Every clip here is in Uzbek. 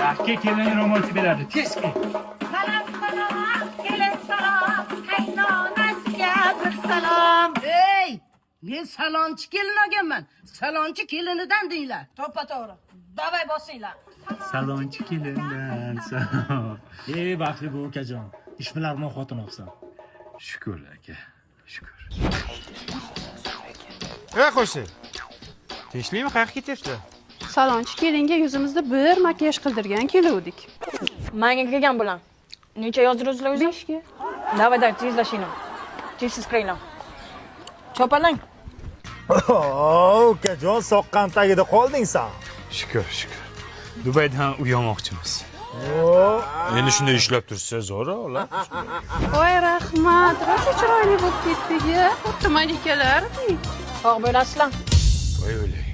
Yaxki kelin ro'molcha beradi. Tez kel. Salom, salom, kelin salom, qaynonasiga bir salom. Ey, men salonchi kelin olganman. Salonchi kelinidan deylar. To'ppa to'g'ri. Davay bosinglar. Salonchi kelindan salom. Ey baxtli bu ukajon, ishbilarmon xotin olsan. Shukr aka. Shukr. Qo'shi. Tinchlikmi, qayerga ketyapti? Salonchi kelinga yuzimizda bir makiyaj qildirgan keluvdik. Manga kelgan bulan. Necha yozdiringizlar o'zi? 5 ga. Давай, tezlashing. Tezsiz qiringlar. Chopalang. Ukajon, soqqan tagida qolding sen. Shukr. Dubaydan uyamoqchimiz. Endi shunday ishlab tursiz, zo'ra, ola. Voy rahmat, rosa chiroyli bo'lib ketdik-ya. Xuddi malikalardek. Xo'p, bo'lasizlar. Voy o'lay.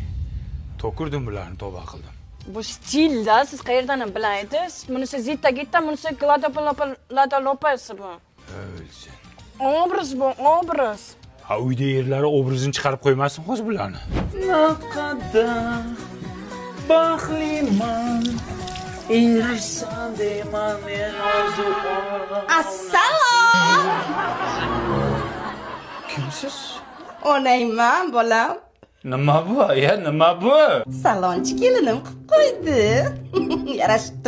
To'kurdim bularni, tavba qildim. Bu stilda siz qayerdan bilaysiz? Bunisi zitta gitta, bunisi lata lopasi bu. O'lsin. Obraz bu, obraz. Ha, uyda yerlari obrazini chiqarib qo'ymasin hozir bularni. Naqadar baxtliman. Erishsam deyman men orzu. Assalom. Kimsiz? Onayman, bolam. Nima bu? Nima bu? Salonchi kelinim qilib qo'ydi. Yarashibdi